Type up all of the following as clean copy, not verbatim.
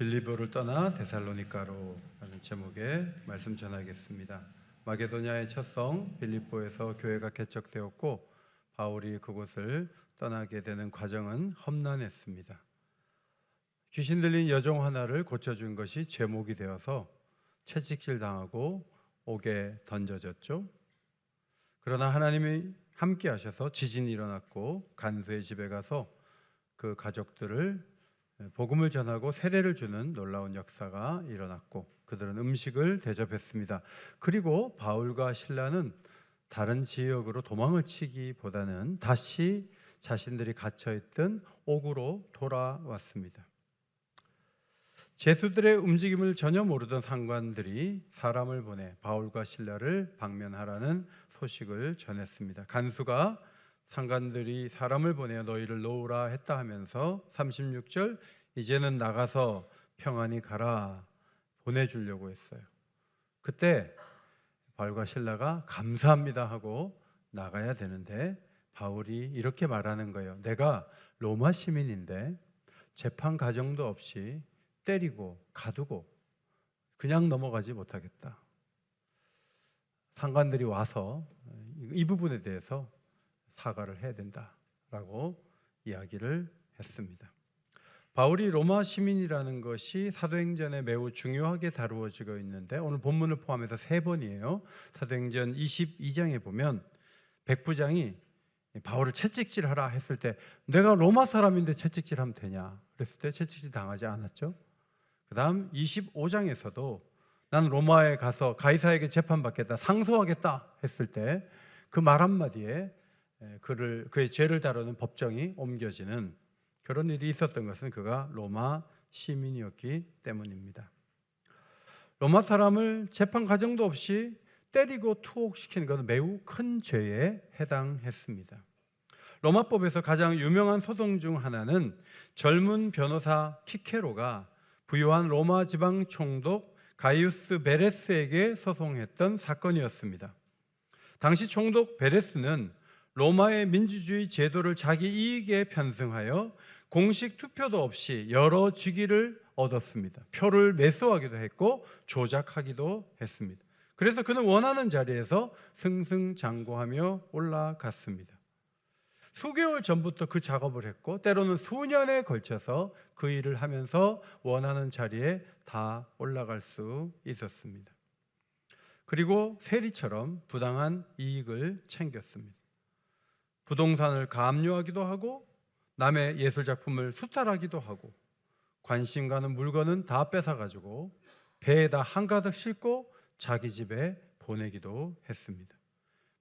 빌립보를 떠나 데살로니가로 하는 제목의 말씀 전하겠습니다. 마게도냐의 첫 성 빌립보에서 교회가 개척되었고 바울이 그곳을 떠나게 되는 과정은 험난했습니다. 귀신 들린 여종 하나를 고쳐준 것이 제목이 되어서 채찍질 당하고 옥에 던져졌죠. 그러나 하나님이 함께 하셔서 지진이 일어났고 간수의 집에 가서 그 가족들을 복음을 전하고 세례를 주는 놀라운 역사가 일어났고 그들은 음식을 대접했습니다. 그리고 바울과 실라는 다른 지역으로 도망을 치기보다는 다시 자신들이 갇혀있던 옥으로 돌아왔습니다. 제수들의 움직임을 전혀 모르던 상관들이 사람을 보내 바울과 실라를 방면하라는 소식을 전했습니다. 간수가 상관들이 사람을 보내어 너희를 놓으라 했다 하면서 36절 이제는 나가서 평안히 가라 보내주려고 했어요. 그때 바울과 실라가 감사합니다 하고 나가야 되는데 바울이 이렇게 말하는 거예요. 내가 로마 시민인데 재판 과정도 없이 때리고 가두고 그냥 넘어가지 못하겠다. 상관들이 와서 이 부분에 대해서 사과를 해야 된다라고 이야기를 했습니다. 바울이 로마 시민이라는 것이 사도행전에 매우 중요하게 다루어지고 있는데 오늘 본문을 포함해서 3번이에요. 사도행전 22장에 보면 백부장이 바울을 채찍질하라 했을 때 내가 로마 사람인데 채찍질하면 되냐 그랬을 때 채찍질 당하지 않았죠. 그 다음 25장에서도 난 로마에 가서 가이사에게 재판받겠다 상소하겠다 했을 때 그 말 한마디에 그의 죄를 다루는 법정이 옮겨지는 그런 일이 있었던 것은 그가 로마 시민이었기 때문입니다. 로마 사람을 재판 과정도 없이 때리고 투옥시키는 것은 매우 큰 죄에 해당했습니다. 로마법에서 가장 유명한 소송 중 하나는 젊은 변호사 키케로가 부유한 로마 지방 총독 가이우스 베레스에게 소송했던 사건이었습니다. 당시 총독 베레스는 로마의 민주주의 제도를 자기 이익에 편승하여 공식 투표도 없이 여러 직위를 얻었습니다. 표를 매수하기도 했고 조작하기도 했습니다. 그래서 그는 원하는 자리에서 승승장구하며 올라갔습니다. 수개월 전부터 그 작업을 했고 때로는 수년에 걸쳐서 그 일을 하면서 원하는 자리에 다 올라갈 수 있었습니다. 그리고 세리처럼 부당한 이익을 챙겼습니다. 부동산을 가압류하기도 하고 남의 예술작품을 수탈하기도 하고 관심 가는 물건은 다 뺏어가지고 배에다 한가득 싣고 자기 집에 보내기도 했습니다.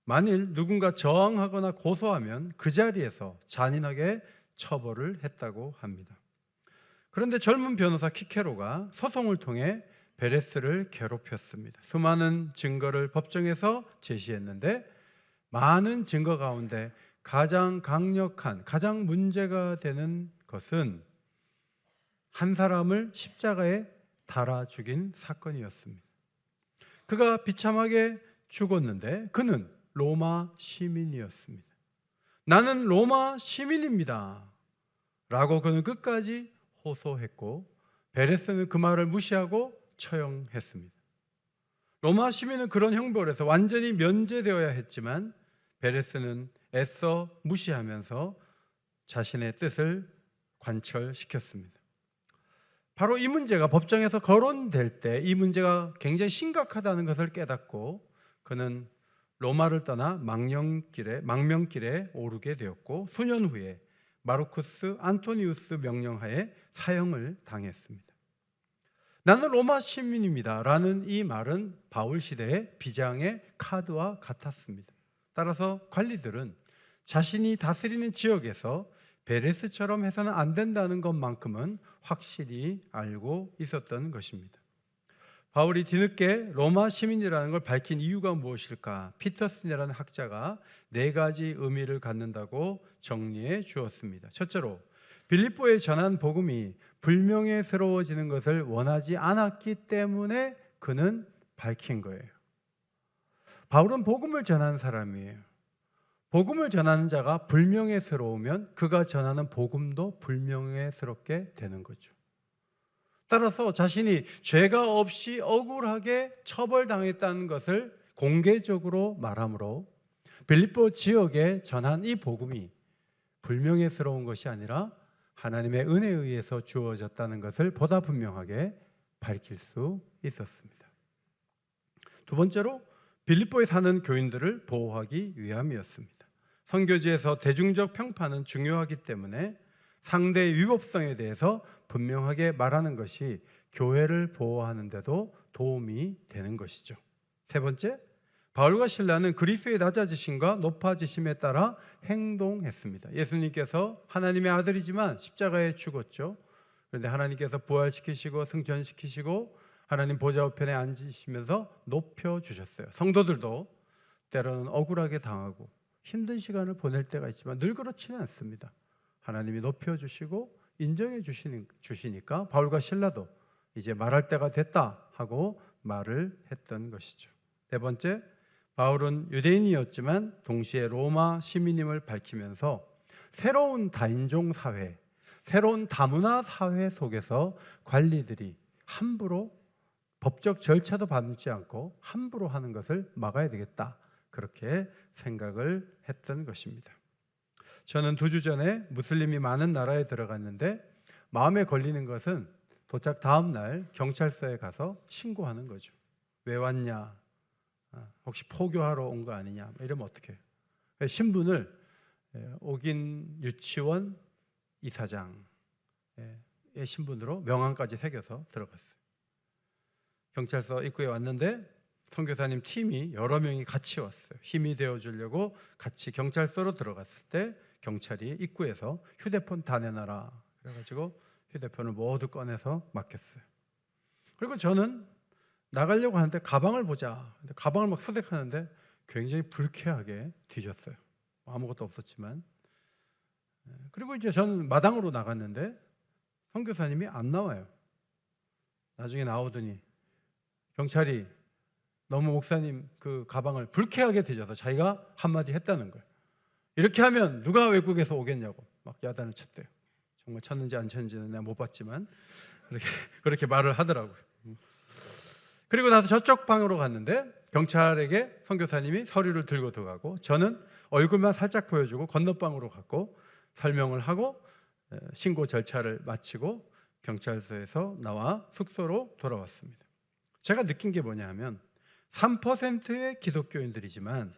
만일 누군가 저항하거나 고소하면 그 자리에서 잔인하게 처벌을 했다고 합니다. 그런데 젊은 변호사 키케로가 소송을 통해 베레스를 괴롭혔습니다. 수많은 증거를 법정에서 제시했는데 많은 증거 가운데 가장 강력한, 가장 문제가 되는 것은 한 사람을 십자가에 달아 죽인 사건이었습니다. 그가 비참하게 죽었는데 그는 로마 시민이었습니다. 나는 로마 시민입니다 라고 그는 끝까지 호소했고 베레스는 그 말을 무시하고 처형했습니다. 로마 시민은 그런 형벌에서 완전히 면제되어야 했지만 베레스는 애써 무시하면서 자신의 뜻을 관철시켰습니다. 바로 이 문제가 법정에서 거론될 때 이 문제가 굉장히 심각하다는 것을 깨닫고 그는 로마를 떠나 망명길에 오르게 되었고 수년 후에 마르쿠스 안토니우스 명령하에 사형을 당했습니다. 나는 로마 시민입니다 라는 이 말은 바울 시대의 비장의 카드와 같았습니다. 따라서 관리들은 자신이 다스리는 지역에서 베레스처럼 해서는 안 된다는 것만큼은 확실히 알고 있었던 것입니다. 바울이 뒤늦게 로마 시민이라는 걸 밝힌 이유가 무엇일까? 피터슨이라는 학자가 4가지 의미를 갖는다고 정리해 주었습니다. 첫째로 빌립보에 전한 복음이 불명예스러워지는 것을 원하지 않았기 때문에 그는 밝힌 거예요. 바울은 복음을 전하는 사람이에요. 복음을 전하는 자가 불명예스러우면 그가 전하는 복음도 불명예스럽게 되는 거죠. 따라서 자신이 죄가 없이 억울하게 처벌당했다는 것을 공개적으로 말하므로 빌립보 지역에 전한 이 복음이 불명예스러운 것이 아니라 하나님의 은혜에 의해서 주어졌다는 것을 보다 분명하게 밝힐 수 있었습니다. 두 번째로 빌립보에 사는 교인들을 보호하기 위함이었습니다. 선교지에서 대중적 평판은 중요하기 때문에 상대의 위법성에 대해서 분명하게 말하는 것이 교회를 보호하는 데도 도움이 되는 것이죠. 세 번째, 바울과 실라는 그리스도의 낮아지심과 높아지심에 따라 행동했습니다. 예수님께서 하나님의 아들이지만 십자가에 죽었죠. 그런데 하나님께서 부활시키시고 승천시키시고 하나님 보좌 우편에 앉으시면서 높여주셨어요. 성도들도 때로는 억울하게 당하고 힘든 시간을 보낼 때가 있지만 늘 그렇지는 않습니다. 하나님이 높여주시고 인정해 주시니까 바울과 실라도 이제 말할 때가 됐다 하고 말을 했던 것이죠. 네 번째, 바울은 유대인이었지만 동시에 로마 시민임을 밝히면서 새로운 다인종 사회, 새로운 다문화 사회 속에서 관리들이 함부로 법적 절차도 밟지 않고 함부로 하는 것을 막아야 되겠다, 그렇게 생각을 했던 것입니다. 저는 2주 전에 무슬림이 많은 나라에 들어갔는데 마음에 걸리는 것은 도착 다음 날 경찰서에 가서 신고하는 거죠. 왜 왔냐? 혹시 포교하러 온 거 아니냐? 이러면 어떡해? 신분을 옥인 유치원 이사장의 신분으로 명함까지 새겨서 들어갔어요. 경찰서 입구에 왔는데 선교사님 팀이 여러 명이 같이 왔어요. 힘이 되어주려고 같이 경찰서로 들어갔을 때 경찰이 입구에서 휴대폰 다 내놔라 그래가지고 휴대폰을 모두 꺼내서 맡겼어요. 그리고 저는 나가려고 하는데 가방을 보자. 근데 가방을 막 수색하는데 굉장히 불쾌하게 뒤졌어요. 아무것도 없었지만. 그리고 이제 저는 마당으로 나갔는데 선교사님이 안 나와요. 나중에 나오더니 경찰이 너무 목사님 그 가방을 불쾌하게 뒤져서 자기가 한마디 했다는 거예요. 이렇게 하면 누가 외국에서 오겠냐고 막 야단을 쳤대요. 정말 쳤는지 안 쳤는지는 내가 못 봤지만 그렇게 말을 하더라고요. 그리고 나서 저쪽 방으로 갔는데 경찰에게 선교사님이 서류를 들고 들어가고 저는 얼굴만 살짝 보여주고 건너방으로 갔고 설명을 하고 신고 절차를 마치고 경찰서에서 나와 숙소로 돌아왔습니다. 제가 느낀 게 뭐냐 하면 3%의 기독교인들이지만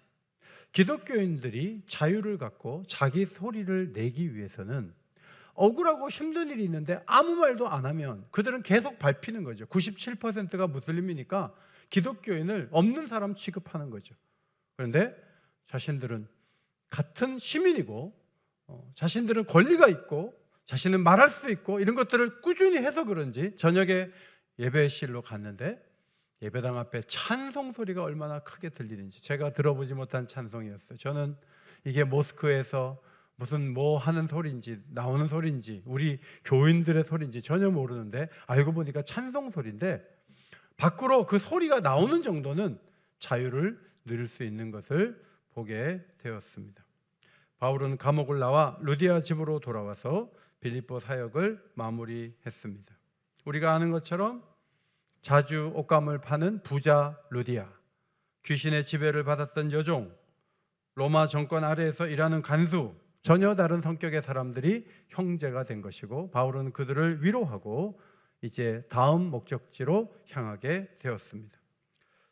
기독교인들이 자유를 갖고 자기 소리를 내기 위해서는 억울하고 힘든 일이 있는데 아무 말도 안 하면 그들은 계속 밟히는 거죠. 97%가 무슬림이니까 기독교인을 없는 사람 취급하는 거죠. 그런데 자신들은 같은 시민이고 자신들은 권리가 있고 자신은 말할 수 있고 이런 것들을 꾸준히 해서 그런지 저녁에 예배실로 갔는데 예배당 앞에 찬송 소리가 얼마나 크게 들리는지 제가 들어보지 못한 찬송이었어요. 저는 이게 모스크에서 무슨 뭐 하는 소리인지 나오는 소리인지 우리 교인들의 소리인지 전혀 모르는데 알고 보니까 찬송 소리인데 밖으로 그 소리가 나오는 정도는 자유를 누릴 수 있는 것을 보게 되었습니다. 바울은 감옥을 나와 루디아 집으로 돌아와서 빌립보 사역을 마무리했습니다. 우리가 아는 것처럼 자주 옷감을 파는 부자 루디아, 귀신의 지배를 받았던 여종, 로마 정권 아래에서 일하는 간수, 전혀 다른 성격의 사람들이 형제가 된 것이고 바울은 그들을 위로하고 이제 다음 목적지로 향하게 되었습니다.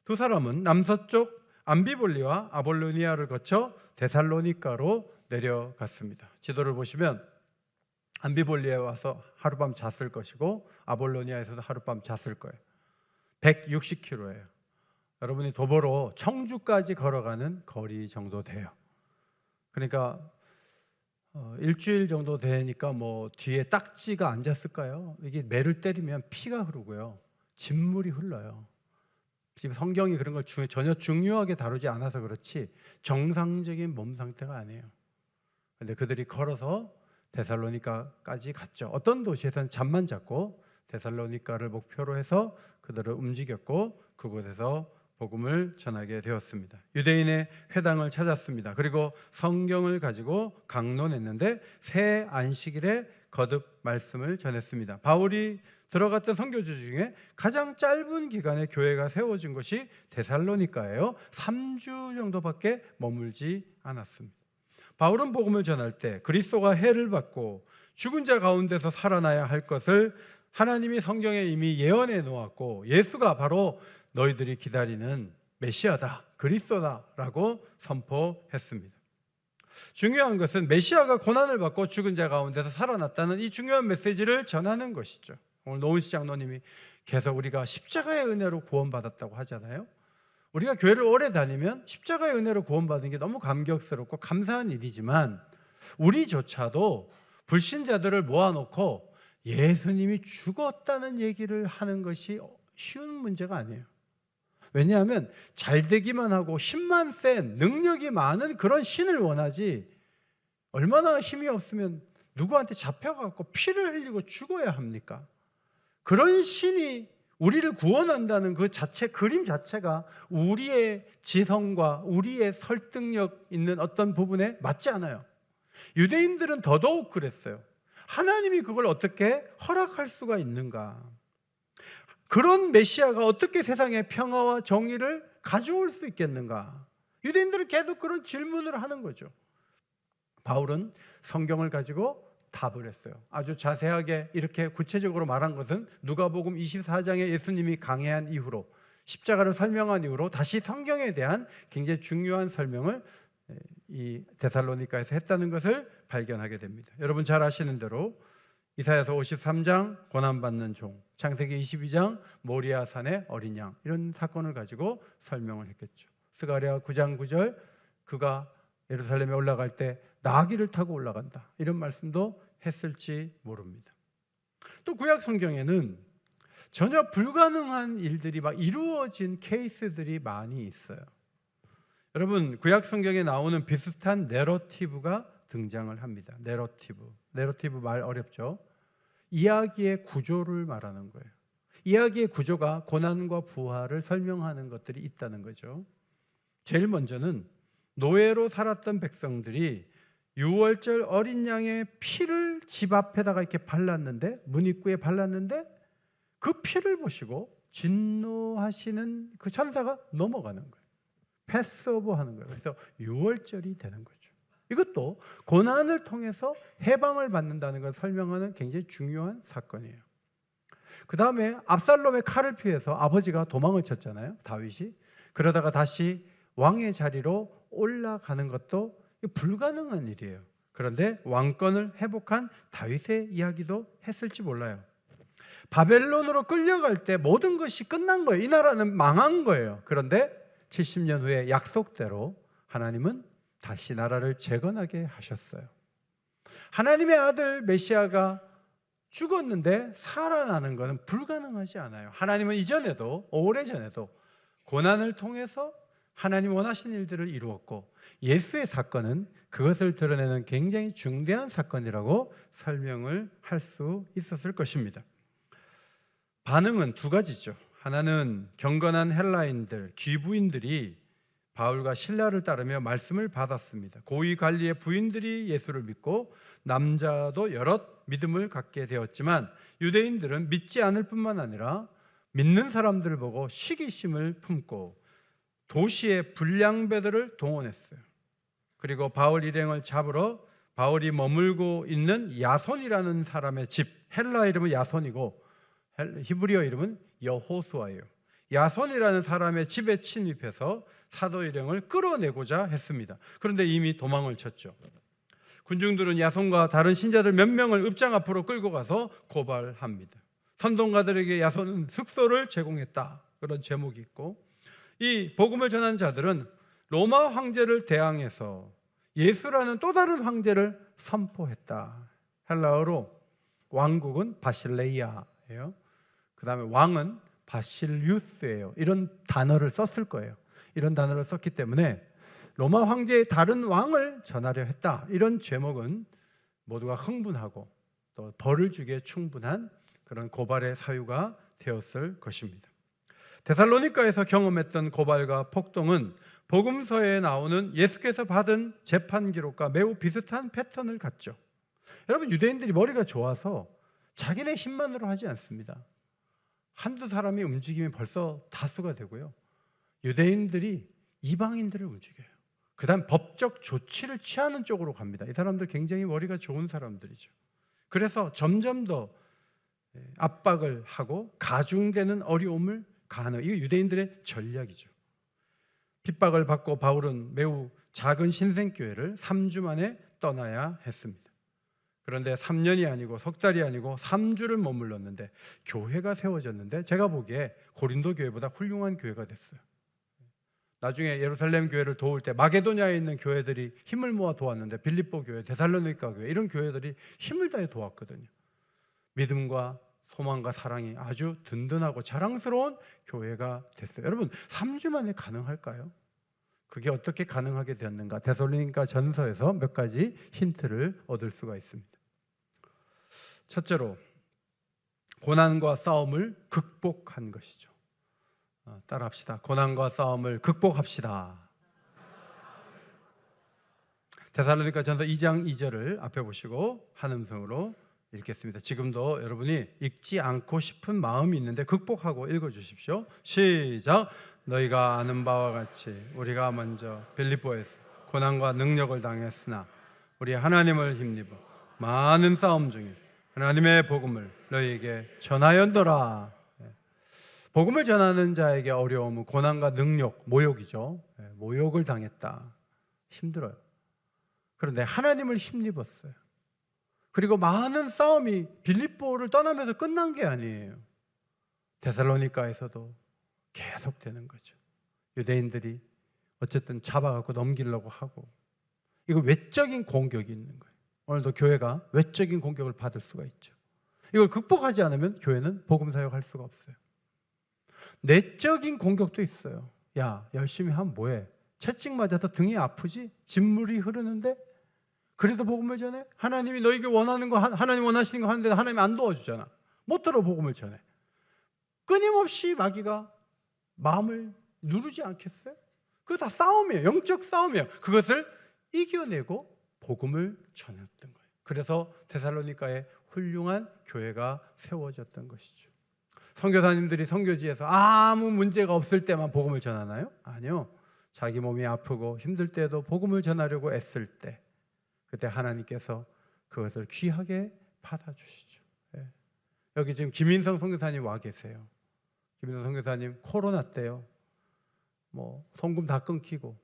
두 사람은 남서쪽 암비볼리와 아볼로니아를 거쳐 데살로니가로 내려갔습니다. 지도를 보시면 암비볼리에 와서 하룻밤 잤을 것이고 아볼로니아에서도 하룻밤 잤을 거예요. 160km예요. 여러분이 도보로 청주까지 걸어가는 거리 정도 돼요. 그러니까 일주일 정도 되니까 뭐 뒤에 딱지가 앉았을까요? 이게 매를 때리면 피가 흐르고요, 진물이 흘러요. 지금 성경이 그런 걸 전혀 중요하게 다루지 않아서 그렇지 정상적인 몸 상태가 아니에요. 그런데 그들이 걸어서 데살로니가까지 갔죠. 어떤 도시에서는 잠만 잤고 데살로니가를 목표로 해서 그들을 움직였고 그곳에서 복음을 전하게 되었습니다. 유대인의 회당을 찾았습니다. 그리고 성경을 가지고 강론했는데 새 안식일에 거듭 말씀을 전했습니다. 바울이 들어갔던 선교지 중에 가장 짧은 기간에 교회가 세워진 것이 데살로니가예요. 3주 정도밖에 머물지 않았습니다. 바울은 복음을 전할 때 그리스도가 해를 받고 죽은 자 가운데서 살아나야 할 것을 하나님이 성경에 이미 예언해 놓았고 예수가 바로 너희들이 기다리는 메시아다, 그리스도다라고 선포했습니다. 중요한 것은 메시아가 고난을 받고 죽은 자 가운데서 살아났다는 이 중요한 메시지를 전하는 것이죠. 오늘 노은시 장로님이 계속 우리가 십자가의 은혜로 구원받았다고 하잖아요. 우리가 교회를 오래 다니면 십자가의 은혜로 구원받은 게 너무 감격스럽고 감사한 일이지만 우리조차도 불신자들을 모아놓고 예수님이 죽었다는 얘기를 하는 것이 쉬운 문제가 아니에요. 왜냐하면 잘 되기만 하고 힘만 센 능력이 많은 그런 신을 원하지, 얼마나 힘이 없으면 누구한테 잡혀갖고 피를 흘리고 죽어야 합니까? 그런 신이 우리를 구원한다는 그 자체, 그림 자체가 우리의 지성과 우리의 설득력 있는 어떤 부분에 맞지 않아요. 유대인들은 더더욱 그랬어요. 하나님이 그걸 어떻게 허락할 수가 있는가? 그런 메시아가 어떻게 세상에 평화와 정의를 가져올 수 있겠는가? 유대인들은 계속 그런 질문을 하는 거죠. 바울은 성경을 가지고 답을 했어요. 아주 자세하게 이렇게 구체적으로 말한 것은 누가복음 24장에 예수님이 강해한 이후로, 십자가를 설명한 이후로 다시 성경에 대한 굉장히 중요한 설명을 이 데살로니가에서 했다는 것을 발견하게 됩니다. 여러분 잘 아시는 대로 이사야서 53장 고난받는 종, 창세기 22장 모리아 산의 어린 양, 이런 사건을 가지고 설명을 했겠죠. 스가랴 9장 9절 그가 예루살렘에 올라갈 때 나귀를 타고 올라간다, 이런 말씀도 했을지 모릅니다. 또 구약 성경에는 전혀 불가능한 일들이 막 이루어진 케이스들이 많이 있어요. 여러분 구약 성경에 나오는 비슷한 내러티브가 등장을 합니다. 내러티브 말 어렵죠? 이야기의 구조를 말하는 거예요. 이야기의 구조가 고난과 부활을 설명하는 것들이 있다는 거죠. 제일 먼저는 노예로 살았던 백성들이 유월절 어린 양의 피를 집 앞에다가 이렇게 발랐는데, 문 입구에 발랐는데 그 피를 보시고 진노하시는 그 천사가 넘어가는 거예요. 패스오버 하는 거예요. 그래서 유월절이 되는 거죠. 이것도 고난을 통해서 해방을 받는다는 걸 설명하는 굉장히 중요한 사건이에요. 그 다음에 압살롬의 칼을 피해서 아버지가 도망을 쳤잖아요, 다윗이. 그러다가 다시 왕의 자리로 올라가는 것도 불가능한 일이에요. 그런데 왕권을 회복한 다윗의 이야기도 했을지 몰라요. 바벨론으로 끌려갈 때 모든 것이 끝난 거예요. 이 나라는 망한 거예요. 그런데 70년 후에 약속대로 하나님은 다시 나라를 재건하게 하셨어요. 하나님의 아들 메시아가 죽었는데 살아나는 것은 불가능하지 않아요. 하나님은 이전에도, 오래전에도 고난을 통해서 하나님 원하신 일들을 이루었고, 예수의 사건은 그것을 드러내는 굉장히 중대한 사건이라고 설명을 할 수 있었을 것입니다. 반응은 두 가지죠. 하나는 경건한 헬라인들, 귀부인들이 바울과 실라를 따르며 말씀을 받았습니다. 고위 관리의 부인들이 예수를 믿고 남자도 여럿 믿음을 갖게 되었지만, 유대인들은 믿지 않을 뿐만 아니라 믿는 사람들을 보고 시기심을 품고 도시의 불량배들을 동원했어요. 그리고 바울 일행을 잡으러 바울이 머물고 있는 야손이라는 사람의 집, 헬라 이름은 야손이고 히브리어 이름은 여호수아예요. 야손이라는 사람의 집에 침입해서 사도 일행을 끌어내고자 했습니다. 그런데 이미 도망을 쳤죠. 군중들은 야손과 다른 신자들 몇 명을 읍장 앞으로 끌고 가서 고발합니다. 선동가들에게 야손은 숙소를 제공했다, 그런 제목이 있고, 이 복음을 전한 자들은 로마 황제를 대항해서 예수라는 또 다른 황제를 선포했다. 헬라어로 왕국은 바실레이아예요. 그 다음에 왕은 바실리우스예요. 이런 단어를 썼을 거예요. 이런 단어를 썼기 때문에 로마 황제의 다른 왕을 전하려 했다, 이런 제목은 모두가 흥분하고 또 벌을 주기에 충분한 그런 고발의 사유가 되었을 것입니다. 데살로니가에서 경험했던 고발과 폭동은 복음서에 나오는 예수께서 받은 재판 기록과 매우 비슷한 패턴을 갖죠. 여러분 유대인들이 머리가 좋아서 자기네 힘만으로 하지 않습니다. 한두 사람이 움직이면 벌써 다수가 되고요. 유대인들이 이방인들을 움직여요. 그 다음 법적 조치를 취하는 쪽으로 갑니다. 이 사람들 굉장히 머리가 좋은 사람들이죠. 그래서 점점 더 압박을 하고 가중되는 어려움을 가하는, 이게 유대인들의 전략이죠. 핍박을 받고 바울은 매우 작은 신생교회를 3주 만에 떠나야 했습니다. 그런데 3년이 아니고 석 달이 아니고 3주를 머물렀는데 교회가 세워졌는데, 제가 보기에 고린도 교회보다 훌륭한 교회가 됐어요. 나중에 예루살렘 교회를 도울 때 마게도냐에 있는 교회들이 힘을 모아 도왔는데, 빌립보 교회, 데살로니가 교회, 이런 교회들이 힘을 다해 도왔거든요. 믿음과 소망과 사랑이 아주 든든하고 자랑스러운 교회가 됐어요. 여러분, 3주 만에 가능할까요? 그게 어떻게 가능하게 되었는가? 데살로니가 전서에서 몇 가지 힌트를 얻을 수가 있습니다. 첫째로, 고난과 싸움을 극복한 것이죠. 따라합시다. 고난과 싸움을 극복합시다. 데살로니가 전서 2장 2절을 앞에 보시고 한 음성으로 읽겠습니다. 지금도 여러분이 읽지 않고 싶은 마음이 있는데 극복하고 읽어주십시오. 시작. 너희가 아는 바와 같이 우리가 먼저 빌립보에서 고난과 능력을 당했으나 우리 하나님을 힘입어 많은 싸움 중에 하나님의 복음을 너희에게 전하였노라. 복음을 전하는 자에게 어려움은 고난과 능력, 모욕이죠. 모욕을 당했다. 힘들어요. 그런데 하나님을 힘입었어요. 그리고 많은 싸움이 빌립보를 떠나면서 끝난 게 아니에요. 데살로니가에서도 계속되는 거죠. 유대인들이 어쨌든 잡아갖고 넘기려고 하고, 이거 외적인 공격이 있는 거예요. 오늘도 교회가 외적인 공격을 받을 수가 있죠. 이걸 극복하지 않으면 교회는 복음 사역할 수가 없어요. 내적인 공격도 있어요. 야, 열심히 하면 뭐해? 채찍 맞아서 등이 아프지? 진물이 흐르는데? 그래도 복음을 전해? 하나님이 너에게 원하는 거, 하나님 원하시는 거 하는데 하나님이 안 도와주잖아. 못 들어 복음을 전해. 끊임없이 마귀가 마음을 누르지 않겠어요? 그거 다 싸움이에요. 영적 싸움이에요. 그것을 이겨내고 복음을 전했던 거예요. 그래서 데살로니가에 훌륭한 교회가 세워졌던 것이죠. 선교사님들이 선교지에서 아무 문제가 없을 때만 복음을 전하나요? 아니요. 자기 몸이 아프고 힘들 때도 복음을 전하려고 애쓸 때, 그때 하나님께서 그것을 귀하게 받아주시죠. 여기 지금 김인성 선교사님 와 계세요. 김인성 선교사님 코로나 때요, 송금 다 끊기고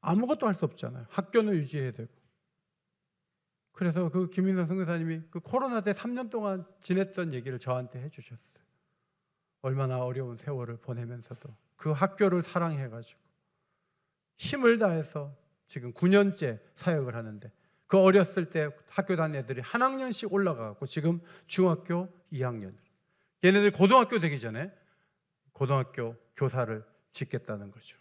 아무것도 할 수 없잖아요. 학교는 유지해야 되고. 그래서 그 김인성 선교사님이 그 코로나 때 3년 동안 지냈던 얘기를 저한테 해주셨어요. 얼마나 어려운 세월을 보내면서도 그 학교를 사랑해가지고 힘을 다해서 지금 9년째 사역을 하는데, 그 어렸을 때 학교 다니는 애들이 한 학년씩 올라가고 지금 중학교 2학년, 얘네들 고등학교 되기 전에 고등학교 교사를 짓겠다는 거죠.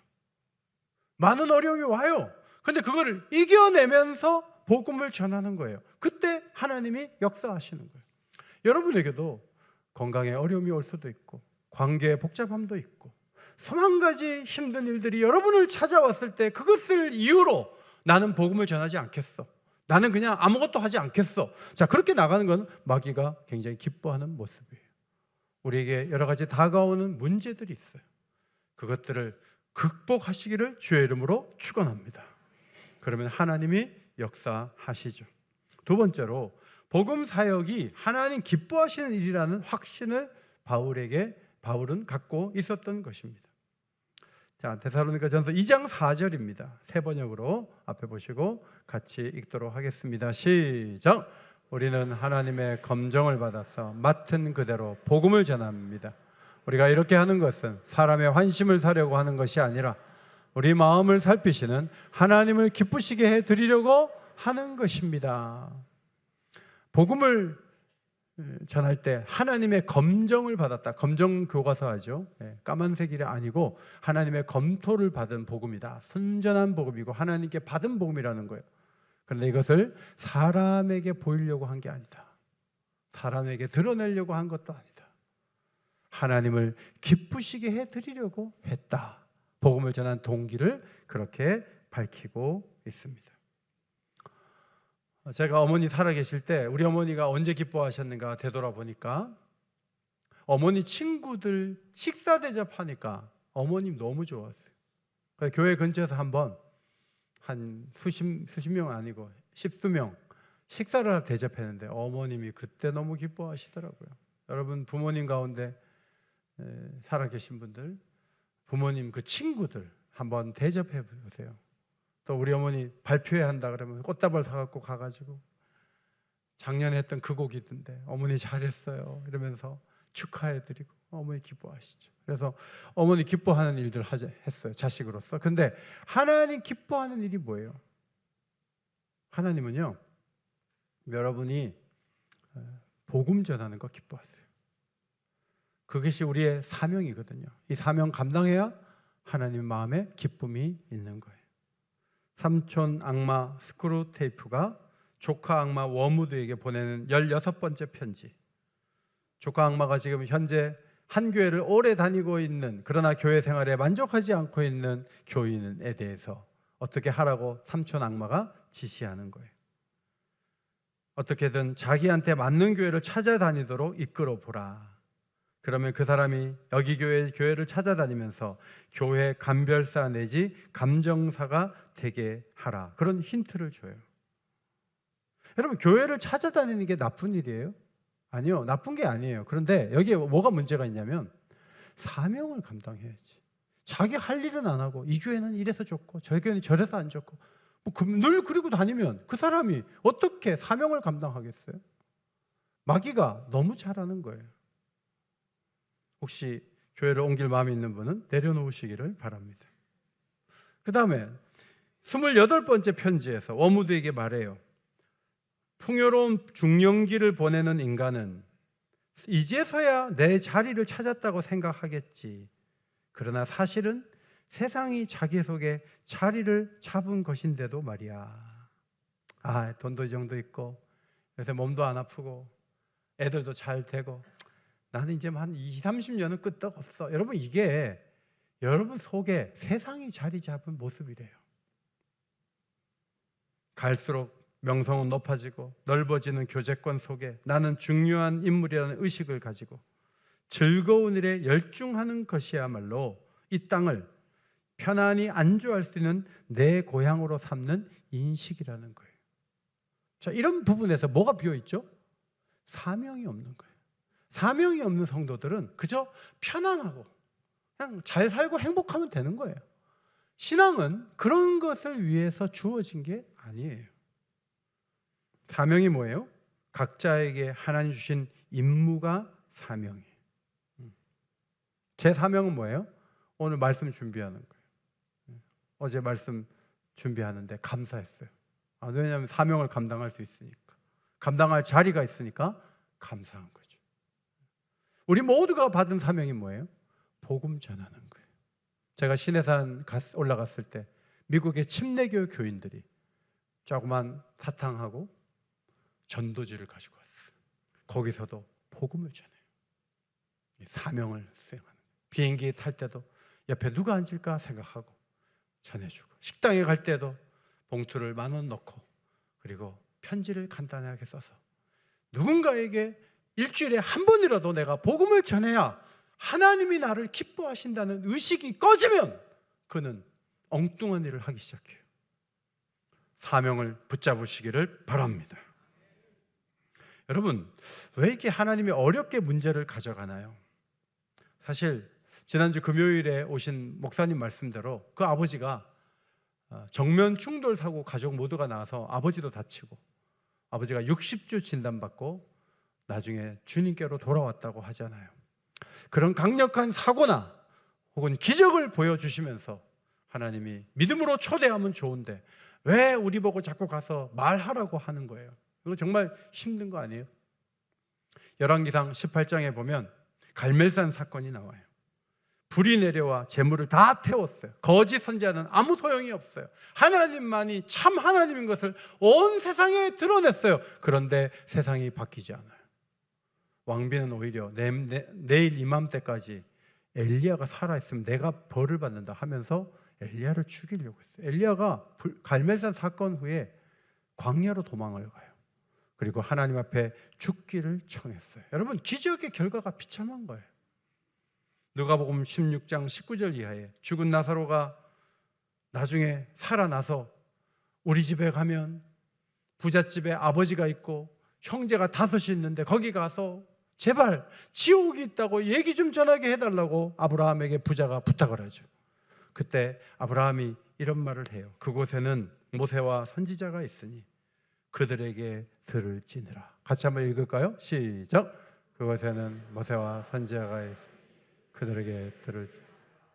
많은 어려움이 와요. 근데 그거를 이겨내면서 복음을 전하는 거예요. 그때 하나님이 역사하시는 거예요. 여러분에게도 건강에 어려움이 올 수도 있고, 관계의 복잡함도 있고, 수만 가지 힘든 일들이 여러분을 찾아왔을 때 그것을 이유로 나는 복음을 전하지 않겠어, 나는 그냥 아무것도 하지 않겠어, 자, 그렇게 나가는 건 마귀가 굉장히 기뻐하는 모습이에요. 우리에게 여러 가지 다가오는 문제들이 있어요. 그것들을 극복하시기를 주의 이름으로 축원합니다. 그러면 하나님이 역사하시죠. 두 번째로, 복음 사역이 하나님 기뻐하시는 일이라는 확신을 바울은 갖고 있었던 것입니다. 자, 데살로니가 전서 2장 4절입니다. 새 번역으로 앞에 보시고 같이 읽도록 하겠습니다. 시작. 우리는 하나님의 검정을 받아서 맡은 그대로 복음을 전합니다. 우리가 이렇게 하는 것은 사람의 환심을 사려고 하는 것이 아니라 우리 마음을 살피시는 하나님을 기쁘시게 해드리려고 하는 것입니다. 복음을 전할 때 하나님의 검정을 받았다. 검정 교과서 하죠. 까만색이 아니고 하나님의 검토를 받은 복음이다. 순전한 복음이고 하나님께 받은 복음이라는 거예요. 그런데 이것을 사람에게 보이려고 한 게 아니다. 사람에게 드러내려고 한 것도 아니다. 하나님을 기쁘시게 해드리려고 했다. 복음을 전한 동기를 그렇게 밝히고 있습니다. 제가 어머니 살아계실 때 우리 어머니가 언제 기뻐하셨는가 되돌아보니까 어머니 친구들 식사 대접하니까 어머님 너무 좋았어요. 그래서 교회 근처에서 한번 한 수십 명 아니고 십수명 식사를 대접했는데 어머님이 그때 너무 기뻐하시더라고요. 여러분 부모님 가운데 살아계신 분들 부모님 그 친구들 한번 대접해 보세요. 또 우리 어머니 발표회 한다 그러면 꽃다발 사갖고 가가지고 작년에 했던 그 곡이 있던데 어머니 잘했어요 이러면서 축하해드리고 어머니 기뻐하시죠. 그래서 어머니 기뻐하는 일들 했어요, 자식으로서. 근데 하나님 기뻐하는 일이 뭐예요? 하나님은요, 여러분이 복음 전하는 거 기뻐하세요. 그것이 우리의 사명이거든요. 이 사명 감당해야 하나님 마음에 기쁨이 있는 거예요. 삼촌 악마 스크루테이프가 조카 악마 워무드에게 보내는 16번째 편지. 조카 악마가 지금 현재 한 교회를 오래 다니고 있는, 그러나 교회 생활에 만족하지 않고 있는 교인에 대해서 어떻게 하라고 삼촌 악마가 지시하는 거예요. 어떻게든 자기한테 맞는 교회를 찾아다니도록 이끌어 보라. 그러면 그 사람이 여기 교회를 찾아다니면서 교회 감별사 내지 감정사가 되게 하라. 그런 힌트를 줘요. 여러분, 교회를 찾아다니는 게 나쁜 일이에요? 아니요, 나쁜 게 아니에요. 그런데 여기에 뭐가 문제가 있냐면 사명을 감당해야지. 자기 할 일은 안 하고 이 교회는 이래서 좋고 저 교회는 저래서 안 좋고 늘 그리고 다니면 그 사람이 어떻게 사명을 감당하겠어요? 마귀가 너무 잘하는 거예요. 혹시 교회를 옮길 마음이 있는 분은 내려놓으시기를 바랍니다. 그 다음에 28번째 편지에서 워무드에게 말해요. 풍요로운 중년기를 보내는 인간은 이제서야 내 자리를 찾았다고 생각하겠지. 그러나 사실은 세상이 자기 속에 자리를 잡은 것인데도 말이야. 돈도 이 정도 있고 요새 몸도 안 아프고 애들도 잘 되고 나는 이제 한 20, 30년은 끄떡 없어. 여러분, 이게 여러분 속에 세상이 자리 잡은 모습이래요. 갈수록 명성은 높아지고 넓어지는 교제권 속에 나는 중요한 인물이라는 의식을 가지고 즐거운 일에 열중하는 것이야말로 이 땅을 편안히 안주할 수 있는 내 고향으로 삼는 인식이라는 거예요. 자, 이런 부분에서 뭐가 비어있죠? 사명이 없는 거예요. 사명이 없는 성도들은 그저 편안하고 그냥 잘 살고 행복하면 되는 거예요. 신앙은 그런 것을 위해서 주어진 게 아니에요. 사명이 뭐예요? 각자에게 하나님 주신 임무가 사명이에요. 제 사명은 뭐예요? 오늘 말씀 준비하는 거예요. 어제 말씀 준비하는데 감사했어요. 왜냐하면 사명을 감당할 수 있으니까, 감당할 자리가 있으니까 감사한 거죠. 우리 모두가 받은 사명이 뭐예요? 복음 전하는 거예요. 제가 시내산 올라갔을 때 미국의 침례교 교인들이 조그만 사탕하고 전도지를 가지고 왔어요. 거기서도 복음을 전해요. 사명을 수행하는 거예요. 비행기에 탈 때도 옆에 누가 앉을까 생각하고 전해주고, 식당에 갈 때도 봉투를 10,000원 넣고 그리고 편지를 간단하게 써서 누군가에게 일주일에 한 번이라도 내가 복음을 전해야 하나님이 나를 기뻐하신다는 의식이 꺼지면 그는 엉뚱한 일을 하기 시작해요. 사명을 붙잡으시기를 바랍니다. 여러분, 왜 이렇게 하나님이 어렵게 문제를 가져가나요? 사실 지난주 금요일에 오신 목사님 말씀대로 그 아버지가 정면 충돌 사고 가족 모두가 나와서 아버지도 다치고 아버지가 60주 진단받고 나중에 주님께로 돌아왔다고 하잖아요. 그런 강력한 사고나 혹은 기적을 보여주시면서 하나님이 믿음으로 초대하면 좋은데 왜 우리 보고 자꾸 가서 말하라고 하는 거예요? 이거 정말 힘든 거 아니에요? 열왕기상 18장에 보면 갈멜산 사건이 나와요. 불이 내려와 재물을 다 태웠어요. 거짓 선지자는 아무 소용이 없어요. 하나님만이 참 하나님인 것을 온 세상에 드러냈어요. 그런데 세상이 바뀌지 않아요. 왕비는 오히려 내일 이맘때까지 엘리야가 살아있으면 내가 벌을 받는다 하면서 엘리야를 죽이려고 했어요. 엘리야가 갈멜산 사건 후에 광야로 도망을 가요. 그리고 하나님 앞에 죽기를 청했어요. 여러분, 기적의 결과가 비참한 거예요. 누가복음 16장 19절 이하에 죽은 나사로가 나중에 살아나서 우리 집에 가면 부잣집에 아버지가 있고 형제가 5이 있는데 거기 가서 제발 지옥이 있다고 얘기 좀 전하게 해달라고 아브라함에게 부자가 부탁을 하죠. 그때 아브라함이 이런 말을 해요. 그곳에는 모세와 선지자가 있으니 그들에게 들을지니라. 같이 한번 읽을까요? 시작. 그곳에는 모세와 선지자가 있으니 그들에게 들을지.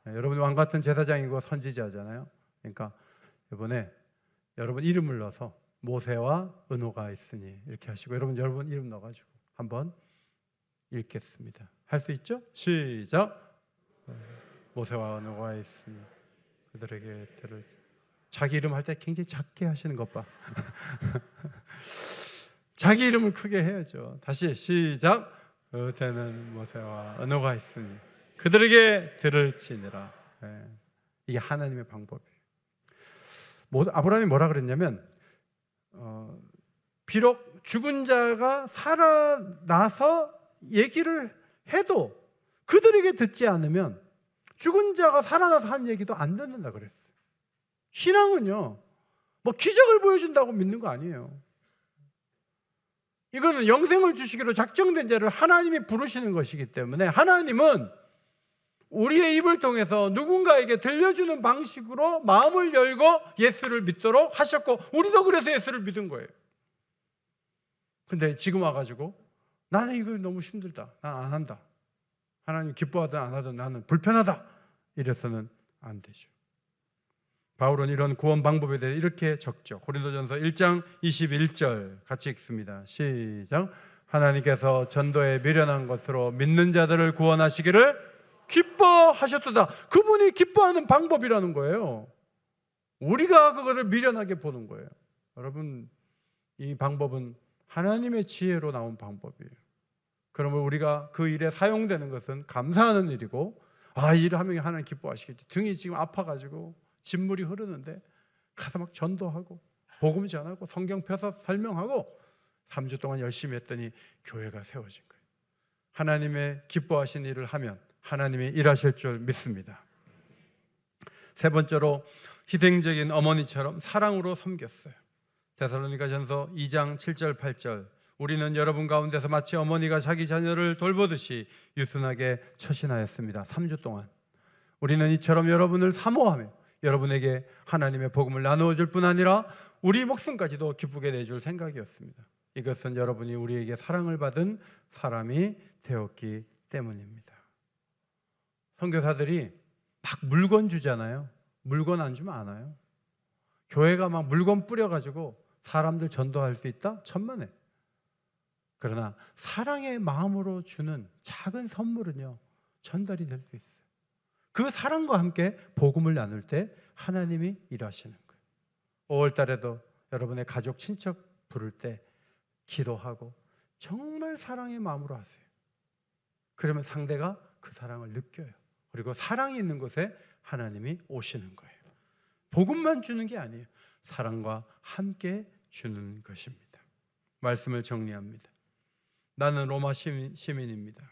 여러분, 왕 같은 제사장이고 선지자잖아요. 그러니까 이번에 여러분 이름을 넣어서 모세와 은호가 있으니 이렇게 하시고, 여러분 이름 넣어가지고 한번 읽겠습니다. 할 수 있죠? 시작. 모세와 은호가 있으니 그들에게 들을지. 자기 이름 할 때 굉장히 작게 하시는 것 봐. 자기 이름을 크게 해야죠. 다시 시작. 그곳에는 모세와 은호가 있으니 그들에게 들을지니라. 이게 하나님의 방법이에요. 아브라함이 뭐라 그랬냐면, 비록 죽은 자가 살아나서 얘기를 해도 그들에게 듣지 않으면 죽은 자가 살아나서 한 얘기도 안 듣는다 그랬어요. 신앙은요, 뭐 기적을 보여준다고 믿는 거 아니에요. 이것은 영생을 주시기로 작정된 자를 하나님이 부르시는 것이기 때문에 하나님은 우리의 입을 통해서 누군가에게 들려주는 방식으로 마음을 열고 예수를 믿도록 하셨고, 우리도 그래서 예수를 믿은 거예요. 근데 지금 와가지고 나는 이거 너무 힘들다, 난 안 한다, 하나님 기뻐하든 안 하든 나는 불편하다, 이래서는 안 되죠. 바울은 이런 구원 방법에 대해 이렇게 적죠. 고린도전서 1장 21절 같이 읽습니다. 시작. 하나님께서 전도에 미련한 것으로 믿는 자들을 구원하시기를 기뻐하셨도다. 그분이 기뻐하는 방법이라는 거예요. 우리가 그거를 미련하게 보는 거예요. 여러분, 이 방법은 하나님의 지혜로 나온 방법이에요. 그러면 우리가 그 일에 사용되는 것은 감사하는 일이고, 이 일을 하면 하나님 기뻐하시겠지. 등이 지금 아파가지고 진물이 흐르는데 가서 막 전도하고 복음 전하고 성경 펴서 설명하고 3주 동안 열심히 했더니 교회가 세워진 거예요. 하나님의 기뻐하신 일을 하면 하나님이 일하실 줄 믿습니다. 세 번째로, 희생적인 어머니처럼 사랑으로 섬겼어요. 데살로니가전서 2장 7절 8절. 우리는 여러분 가운데서 마치 어머니가 자기 자녀를 돌보듯이 유순하게 처신하였습니다. 3주 동안 우리는 이처럼 여러분을 사모하며 여러분에게 하나님의 복음을 나누어 줄 뿐 아니라 우리 목숨까지도 기쁘게 내줄 생각이었습니다. 이것은 여러분이 우리에게 사랑을 받은 사람이 되었기 때문입니다. 선교사들이 막 물건 주잖아요. 물건 안 주면 안 와요. 교회가 막 물건 뿌려가지고 사람들 전도할 수 있다? 천만에. 그러나 사랑의 마음으로 주는 작은 선물은요, 전달이 될 수 있어요. 그 사랑과 함께 복음을 나눌 때 하나님이 일하시는 거예요. 5월 달에도 여러분의 가족, 친척 부를 때 기도하고 정말 사랑의 마음으로 하세요. 그러면 상대가 그 사랑을 느껴요. 그리고 사랑이 있는 곳에 하나님이 오시는 거예요. 복음만 주는 게 아니에요. 사랑과 함께 주는 것입니다. 말씀을 정리합니다. 나는 로마 시민입니다.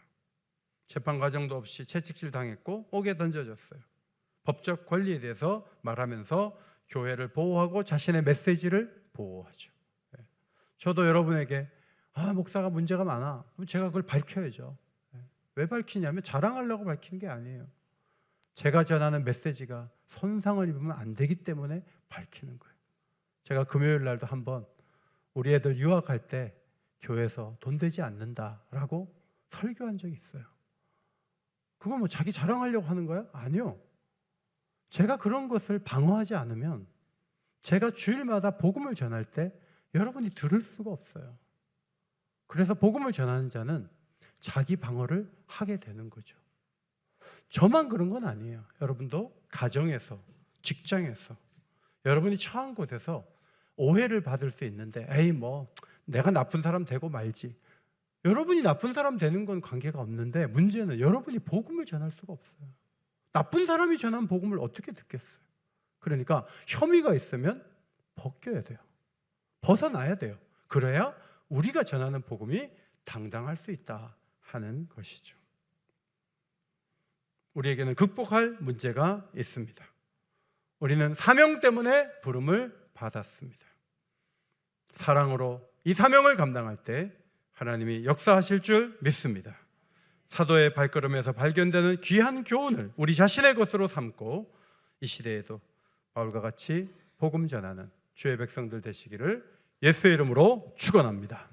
재판 과정도 없이 채찍질 당했고 옥에 던져졌어요. 법적 권리에 대해서 말하면서 교회를 보호하고 자신의 메시지를 보호하죠. 저도 여러분에게 목사가 문제가 많아, 그럼 제가 그걸 밝혀야죠. 왜 밝히냐면 자랑하려고 밝히는 게 아니에요. 제가 전하는 메시지가 손상을 입으면 안 되기 때문에 밝히는 거예요. 제가 금요일 날도 한번 우리 애들 유학할 때 교회에서 돈 되지 않는다라고 설교한 적이 있어요. 그거 뭐 자기 자랑하려고 하는 거야? 아니요. 제가 그런 것을 방어하지 않으면 제가 주일마다 복음을 전할 때 여러분이 들을 수가 없어요. 그래서 복음을 전하는 자는 자기 방어를 하게 되는 거죠. 저만 그런 건 아니에요. 여러분도 가정에서, 직장에서, 여러분이 처한 곳에서 오해를 받을 수 있는데, 내가 나쁜 사람 되고 말지. 여러분이 나쁜 사람 되는 건 관계가 없는데, 문제는 여러분이 복음을 전할 수가 없어요. 나쁜 사람이 전한 복음을 어떻게 듣겠어요? 그러니까 혐의가 있으면 벗겨야 돼요. 벗어나야 돼요. 그래야 우리가 전하는 복음이 당당할 수 있다 하는 것이죠. 우리에게는 극복할 문제가 있습니다. 우리는 사명 때문에 부름을 받았습니다. 사랑으로 이 사명을 감당할 때 하나님이 역사하실 줄 믿습니다. 사도의 발걸음에서 발견되는 귀한 교훈을 우리 자신의 것으로 삼고 이 시대에도 바울과 같이 복음 전하는 주의 백성들 되시기를 예수의 이름으로 축원합니다.